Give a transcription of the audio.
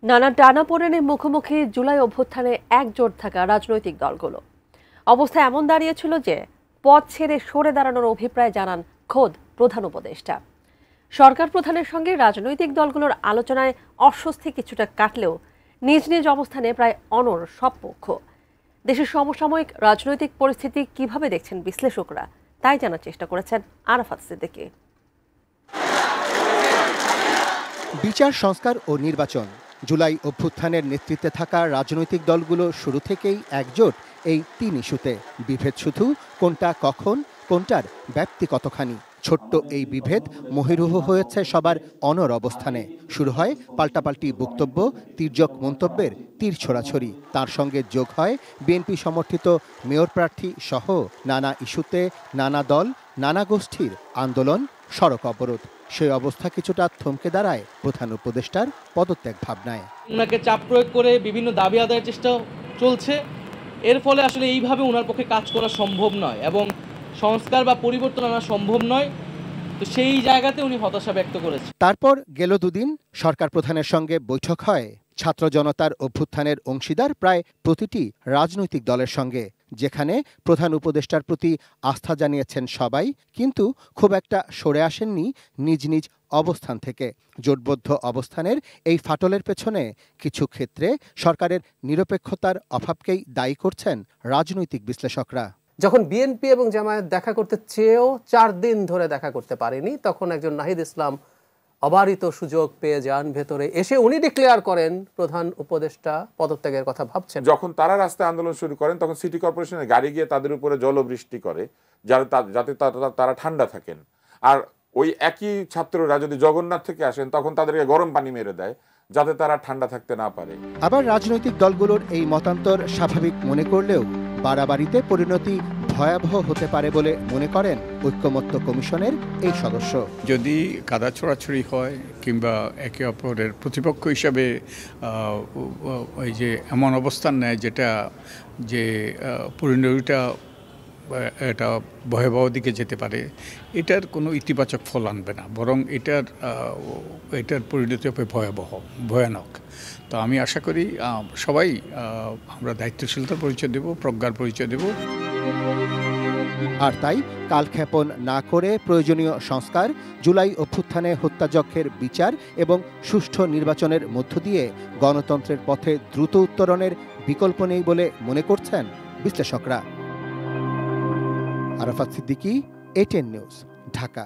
নানা টানাপোড়েনের মুখোমুখি জুলাই অভ্যুত্থানে একজোট থাকা রাজনৈতিক দলগুলো অবস্থা এমন দাঁড়িয়েছিল যে পথ ছেড়ে সরে দাঁড়ানোর অভিপ্রায় জানান খোদ প্রধান উপদেষ্টা। সরকার প্রধানের সঙ্গে রাজনৈতিক দলগুলোর আলোচনায় অস্বস্তি কিছুটা কাটলেও নিজ নিজ অবস্থানে প্রায় অনড় সব পক্ষ। দেশের সমসাময়িক রাজনৈতিক পরিস্থিতি কিভাবে দেখছেন বিশ্লেষকরা, তাই জানার চেষ্টা করেছেন আরাফাত সিদ্দিকী। বিচার সংস্কার ও নির্বাচন, জুলাই অভ্যুত্থানের নেতৃত্বে থাকা রাজনৈতিক দলগুলো শুরু থেকেই একজোট এই তিন ইস্যুতে। বিভেদ শুধু কোনটা কখন, কোনটার ব্যাপ্তি কতখানি। ছোট্ট এই বিভেদ মহিরুহ হয়েছে সবার অনড় অবস্থানে। শুরু হয় পাল্টাপাল্টি বক্তব্য, তির্যক মন্তব্যের তীর ছোড়াছড়ি। তার সঙ্গে যোগ হয় বিএনপি সমর্থিত মেয়র প্রার্থী সহ নানা ইস্যুতে নানা দল, নানা গোষ্ঠীর আন্দোলন, সড়ক অবরোধ। সেই অবস্থা কিছুটা থমকে দাঁড়ায় প্রধান উপদেষ্টার পদত্যাগ ভাবনায়। ওনাকে চাপ প্রয়োগ করে বিভিন্ন দাবি আদায়ের চেষ্টা চলছে। এর ফলে আসলে এইভাবে ওনার পক্ষে কাজ করা সম্ভব নয় এবং সংস্কার বা পরিবর্তন আনা সম্ভব নয়। তো সেই জায়গাতে উনি হতাশা ব্যক্ত করেছেন। তারপর গেল দুদিন সরকার প্রধানের সঙ্গে বৈঠক হয় ছাত্র জনতার অভ্যুত্থানের অংশীদার প্রায় প্রতিটি রাজনৈতিক দলের সঙ্গে, যেখানে প্রধান উপদেষ্টার প্রতি আস্থা জানিয়েছেন সবাই, কিন্তু খুব একটা সরে আসেননি নিজ নিজ অবস্থান থেকে। জোটবদ্ধ অবস্থানের এই ফাটলের পেছনে কিছু ক্ষেত্রে সরকারের নিরপেক্ষতার অভাবকেই দায়ী করছেন রাজনৈতিক বিশ্লেষকরা। যখন বিএনপি এবং জামায়াত দেখা করতে চেয়েও 4 দিন ধরে দেখা করতে পারেনি, তখন একজন নাহিদ ইসলাম অবারিত সুযোগ পেয়ে যান ভেতরে এসে। উনি ডিক্লেয়ার করেন প্রধান উপদেষ্টা পদত্যাগের কথা ভাবছেন। যখন তারা রাস্তায় আন্দোলন শুরু করেন তখন সিটি কর্পোরেশনের গাড়ি গিয়ে তাদের উপরে জলবৃষ্টি করে যাতে তারা ঠান্ডা থাকেন। আর ওই একই ছাত্ররা যদি জগন্নাথ থেকে আসেন তখন তাদেরকে গরম পানি মেরে দেয় যাতে তারা ঠান্ডা থাকতে না পারে। আবার রাজনৈতিক দলগুলোর এই মতান্তর স্বাভাবিক মনে করলেও বাড়াবাড়িতে পরিণতি ভয়াবহ হতে পারে বলে মনে করেন ঐক্যমত্য কমিশনের এই সদস্য। যদি কাদা ছোড়াছড়ি হয় কিংবা একে অপরের প্রতিপক্ষ হিসাবে ওই যে এমন অবস্থান নেয় যেটা যে পরিণতিটা এটা ভয়াবহ দিকে যেতে পারে, এটার কোনো ইতিবাচক ফল আনবে না, বরং এটার পরিণতি হবে ভয়ানক। তো আমি আশা করি সবাই আমরা দায়িত্বশীলতার পরিচয় দেব, প্রজ্ঞার পরিচয় দেব। আর তাই কালক্ষেপণ না করে প্রয়োজনীয় সংস্কার, জুলাই অভ্যুত্থানে হত্যাযজ্ঞের বিচার এবং সুষ্ঠু নির্বাচনের মধ্য দিয়ে গণতন্ত্রের পথে দ্রুত উত্তরণের বিকল্প নেই বলে মনে করছেন বিশ্লেষকরা। Arafat Siddiqui, ATN news, Dhaka.